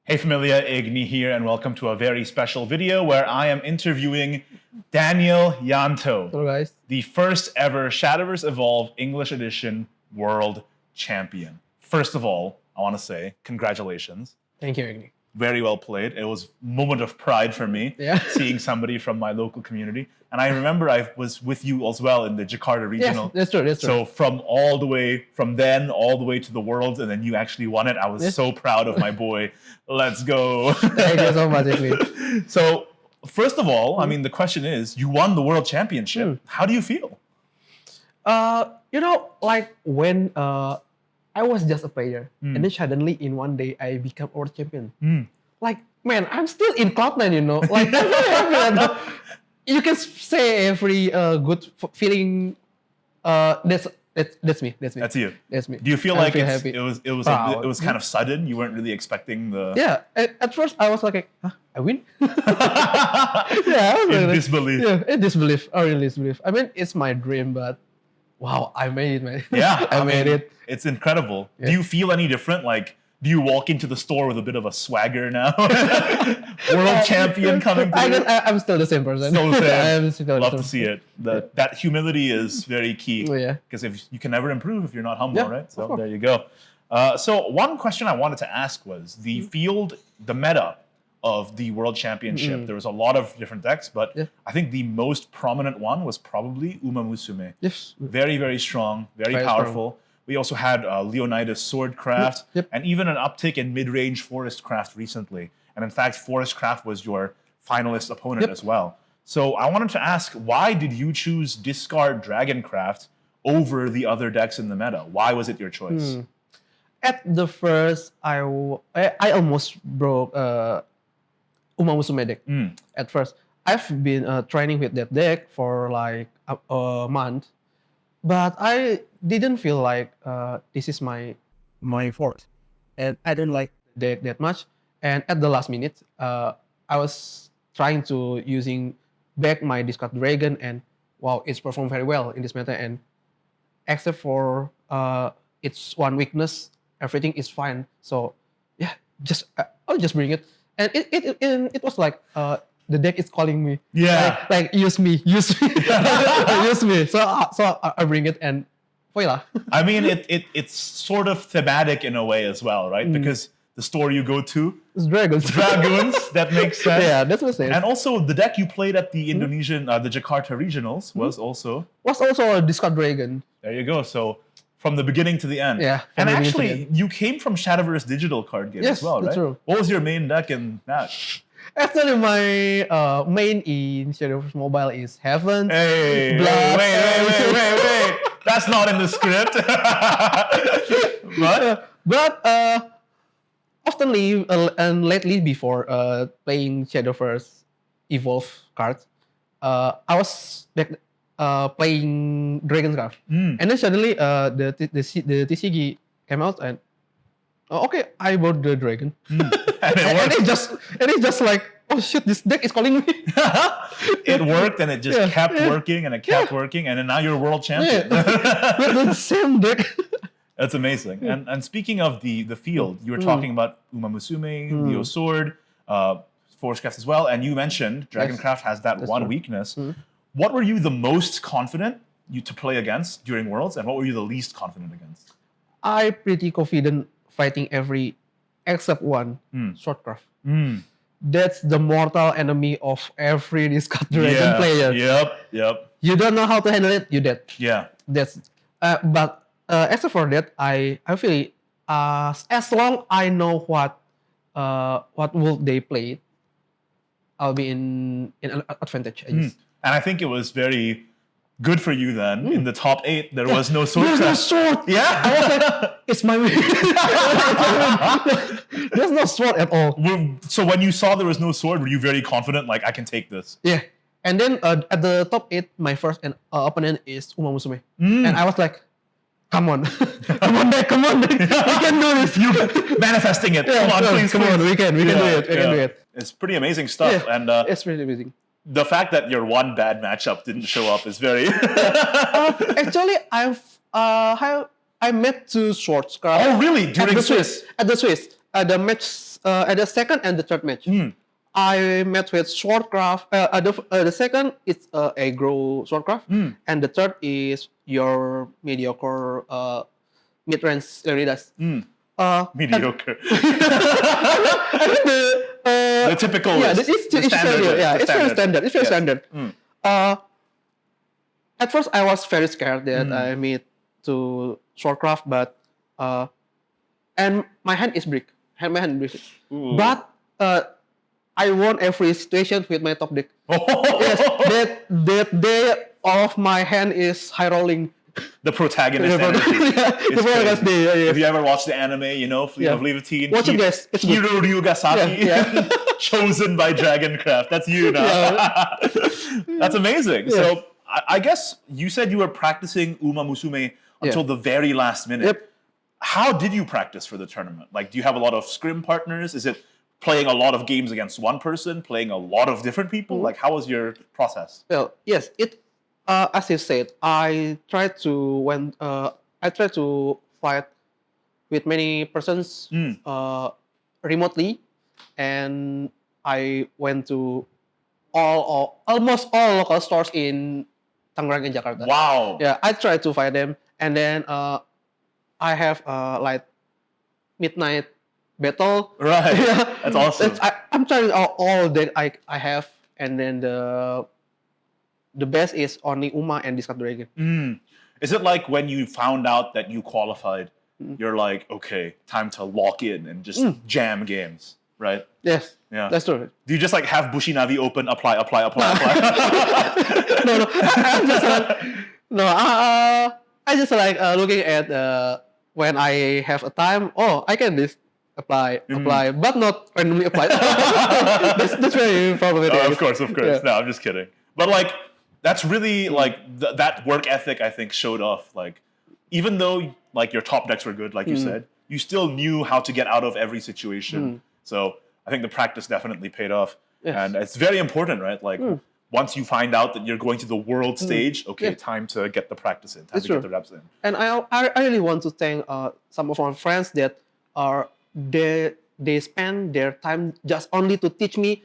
Hey familia, Igni here, and welcome to a very special video where I am interviewing Daniel Yanto, Hello guys. the first ever Shadowverse Evolve English Edition World Champion. First of all, I want to say congratulations. Thank you, Igni. Very well played. It was a moment of pride for me, seeing somebody from my local community. And I remember I was with you as well in the Jakarta regional. Yes, that's true. So from then all the way to the Worlds, and then you actually won it. I was so proud of my boy. Let's go. Thank you so much, Igni. So first of all, I mean, the question is, you won the World Championship. How do you feel? Like when I was just a player, and then suddenly in one day I become world champion. Like, man, I'm still in cloud9, Like, I'm very happy. You can say every good feeling. That's me. That's you. That's me. Do you feel like it was kind of sudden? You weren't really expecting the. Yeah. At first I was like, huh, I win. Yeah. I was in disbelief. Yeah, in disbelief. I really disbelief. I mean, it's my dream, but wow, I made it, man. Yeah, I made it. It's incredible. Yeah. Do you feel any different? Like, do you walk into the store with a bit of a swagger now? World champion coming through? I'm still the same person. Still the same. Love to see it. That humility is very key. Yeah. Because if you can never improve if you're not humble, Yeah, right? So there you go. So one question I wanted to ask was the field, the meta of the World Championship. There was a lot of different decks, but I think the most prominent one was probably Uma Musume. Yes. Very, very strong, very powerful. Strong. We also had Leonidas Swordcraft, and even an uptick in mid-range Forestcraft recently. And in fact, Forestcraft was your finalist opponent as well. So I wanted to ask, why did you choose discard Dragoncraft over the other decks in the meta? Why was it your choice? At the first, I almost broke Uma Musume deck. At first, I've been training with that deck for like a month, but I didn't feel like this is my force, and I didn't like the deck that much. And at the last minute, I was trying to using back my discard dragon, and wow, it's performed very well in this meta. And except for its one weakness, everything is fine. So yeah, I'll just bring it. And it was like the deck is calling me. Yeah. Like use me. Use me. So I bring it and voila. I mean, it's sort of thematic in a way as well, right? Because the store you go to is dragons. That makes sense. Yeah, that's what I'm saying. And also the deck you played at the Indonesian, the Jakarta regionals was also a discard dragon. There you go. So from the beginning to the end. Yeah. And actually, you came from Shadowverse digital card game as well, right? That's true. What was your main deck in that? Actually, my main in Shadowverse Mobile is Heaven. Hey, wait. That's not in the script. But oftenly and lately before playing Shadowverse Evolve cards, I was playing Dragoncraft, and then suddenly the TCG came out, and okay, I bought the dragon, and it's just like, oh shit, this deck is calling me. It worked, and it just kept working, and it kept working, and then now you're world champion. With the same deck. That's amazing. And speaking of the field, you were talking about Uma Musume, Leo Sword, Forestcraft as well, and you mentioned Dragoncraft has that one weakness. What were you the most confident to play against during Worlds, and what were you the least confident against? I pretty confident fighting every except one, Swordcraft. That's the mortal enemy of every discard dragon player. Yep. You don't know how to handle it, you're dead. Yeah. That's but except for that, I feel as long I know what will they play, I'll be in an advantage. I guess. And I think it was very good for you then. In the top 8, there was no sword. There's no sword. Yeah. I was like, it's my win. There's no sword at all. So when you saw there was no sword, were you very confident, like, I can take this? Yeah. And then at the top 8, my first opponent is Uma Musume. And I was like, come on. come on, Deck. We can do this. You manifesting it. Yeah, come on, please. Come on, we can do it. We can do it. It's pretty amazing stuff. Yeah, and it's pretty amazing. The fact that your one bad matchup didn't show up is very... Actually, I met 2 Swordcraft. Oh, really? During Swiss? At the Swiss. The match at the second and the third match. I met with Swordcraft. The second is aggro Swordcraft, and the third is your mediocre mid-range Ignideus. Mediocre. The typical. Yeah, it's standard. Yeah, it's very standard. It's very standard. At first, I was very scared that I meet to Swordcraft, but and my hand is brick. My hand is brick. But I won every situation with my top deck. Yes, that day of my hand is high rolling. The protagonist energy. The protagonist day. Yeah. If you ever watched the anime, you know, Fleet of Levitine. Watch it, guys. It's Hiro Ryugasaki, chosen by Dragoncraft. That's you now. That's amazing. So I guess you said you were practicing Uma Musume until the very last minute. Yep. How did you practice for the tournament? Like, do you have a lot of scrim partners? Is it playing a lot of games against one person, playing a lot of different people? Like, how was your process? Well, yes, as you said, I try to fight with many persons remotely, and I went to almost all local stores in Tangerang and Jakarta. Wow. Yeah, I try to fight them, and then I have like midnight battle. Right. That's awesome. I'm trying all that I have, and then the best is only Uma and Discard Dragon. Is it like when you found out that you qualified, you're like, okay, time to lock in and just jam games, right? Yes. Yeah. That's true. Do you just like have Bushinavi open, apply? No. I just like looking at when I have a time. Oh, I can apply, but not randomly apply. that's very problematic. Of course. Yeah. No, I'm just kidding. But like, that's really like that work ethic. I think showed off. Like, even though like your top decks were good, like you said, you still knew how to get out of every situation. So I think the practice definitely paid off, and it's very important, right? Like once you find out that you're going to the world stage, okay, time to get the practice in, time to get the reps in. And I really want to thank some of my friends that they spend their time just only to teach me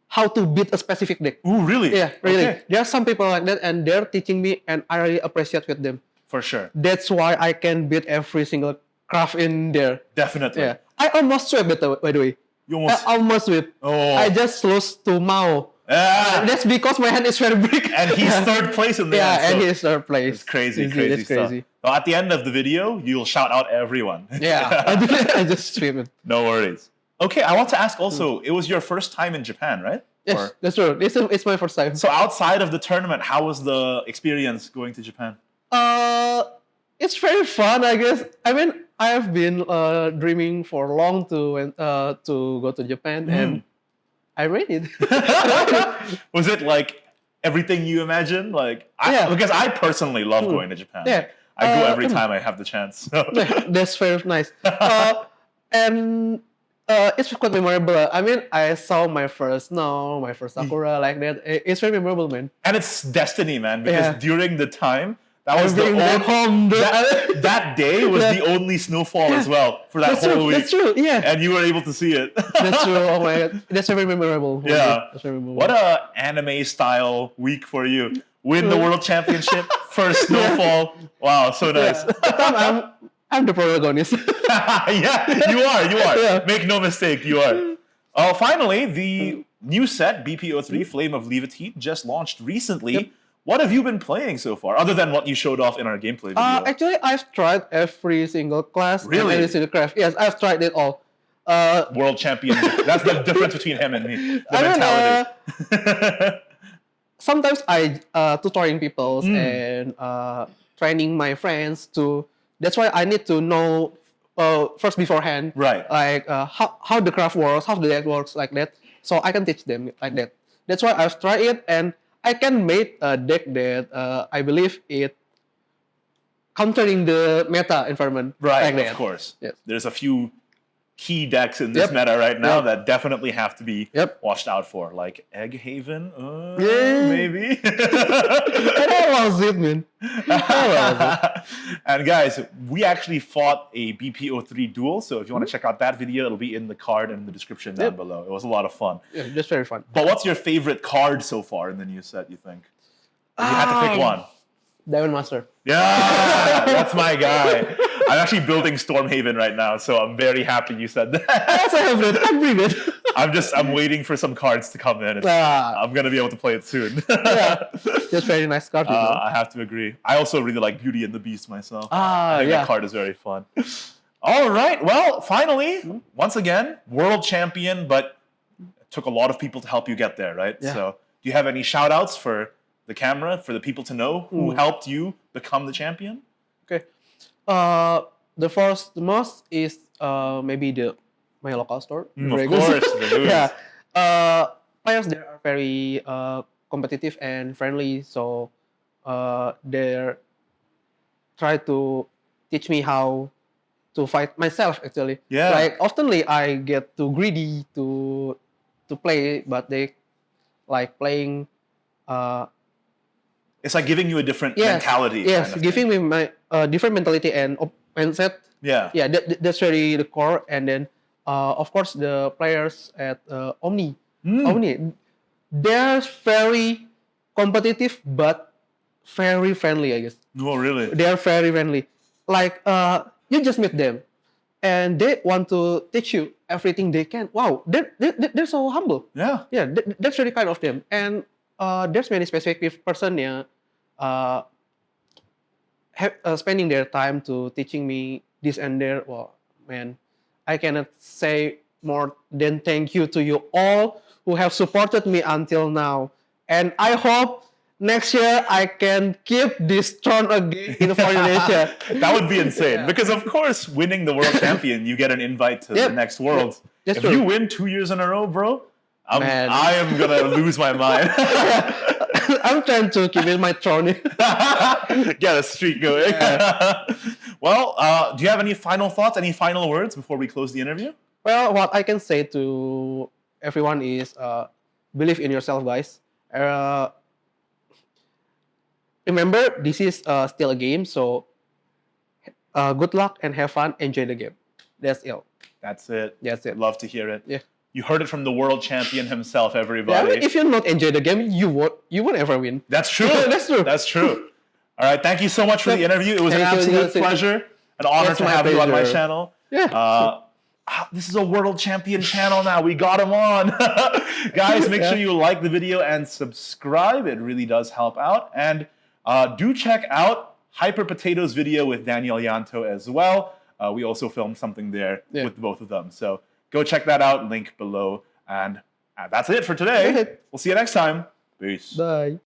how to beat a specific deck. Ooh, really? Yeah, really. Okay. There are some people like that, and they're teaching me, and I really appreciate with them. For sure. That's why I can beat every single craft in there. Definitely. Yeah. I almost swept it, by the way. You almost... I almost swept. Oh. I just lost to Mao. That's because my hand is very big. And he's third place in there. Yeah, and he's third place. It's crazy stuff. Well, at the end of the video, you'll shout out everyone. Yeah, I just swept it. No worries. Okay, I want to ask also, it was your first time in Japan, right? Yes, that's true. It's my first time. So outside of the tournament, how was the experience going to Japan? It's very fun, I guess. I mean, I have been dreaming for long to go to Japan, and I made it. Was it like everything you imagined? Like, because I personally love going to Japan. Yeah. I go every time I have the chance. So. That's very nice. And it's quite memorable. I mean, I saw my first snow, my first sakura like that. It's very memorable, man. And it's destiny, man, because during the time, that was that day was the only snowfall as well for that whole week. That's true, yeah. And you were able to see it. That's true. Oh my god, that's very memorable. Yeah. That's very memorable. What a anime style week for you. Win the world championship, first snowfall. Wow, so nice. I'm the protagonist. Yeah, you are. Yeah. Make no mistake, you are. Finally, the new set, BPO3 Flame of Levitine, just launched recently. Yep. What have you been playing so far, other than what you showed off in our gameplay video? Actually, I've tried every single class. Really? And every single craft. Yes, I've tried it all. World champion. That's the difference between him and me. The mentality. Sometimes I tutoring people and training my friends to. That's why I need to know first beforehand. Right. Like how the craft works, how the deck works, like that. So I can teach them like that. That's why I've tried it, and I can make a deck that I believe it countering the meta environment. Right, like that. of course. Yes. There's a few key decks in this meta right now that definitely have to be watched out for, like Egg Haven, maybe. And I was it, man. And guys, we actually fought a BPO3 duel, so if you want to check out that video, it'll be in the card and in the description down below. It was a lot of fun. Yeah, just very fun. But what's your favorite card so far in the new set, you think? If you had to pick one. Diamond Master. Yeah, that's my guy. I'm actually building Stormhaven right now, so I'm very happy you said that. That's a favorite. I'm bringing it. I'm waiting for some cards to come in. I'm gonna be able to play it soon. Just very nice card. I have to agree. I also really like Beauty and the Beast myself. I think that card is very fun. All right, well, finally, once again, world champion, but it took a lot of people to help you get there, right? Yeah. So, do you have any shout outs for the camera, for the people to know who helped you become the champion? Okay. The most is maybe my local store. Of course, the players there are very competitive and friendly, so they try to teach me how to fight myself. Actually, like oftenly I get too greedy to play, but they like playing. It's like giving you a different mentality. Yes, kind of giving me my different mentality and mindset. Yeah. That's really the core. And then, of course, the players at Omni, they're very competitive but very friendly, I guess. Oh, really? They're very friendly. Like, you just meet them, and they want to teach you everything they can. Wow, they're so humble. Yeah. Yeah, that's really kind of them. And there's many specific person spending their time to teaching me this and that. Well, man, I cannot say more than thank you to you all who have supported me until now. And I hope next year I can keep this throne again in Indonesia. That would be insane. Because of course, winning the world champion, you get an invite to the next world. If you win 2 years in a row, bro, I am gonna lose my mind. I'm trying to keep it my throne. Get a streak going. Well, do you have any final thoughts, any final words before we close the interview? Well, what I can say to everyone is believe in yourself, guys. Remember, this is still a game, so good luck and have fun. Enjoy the game. That's it. That's it. That's it. Love to hear it. Yeah. You heard it from the world champion himself, everybody. Yeah, I mean, if you not enjoy the game, you won't ever win. That's true. Yeah, that's true. That's true. All right, thank you so much for the interview. It was an absolute pleasure, an honor to have you on my channel. Yeah. This is a world champion channel now. We got him on. Guys, make sure you like the video and subscribe. It really does help out. And do check out Hyper Potato's video with Daniel Yanto as well. We also filmed something there with both of them. So go check that out, link below. And that's it for today. We'll see you next time. Peace. Bye.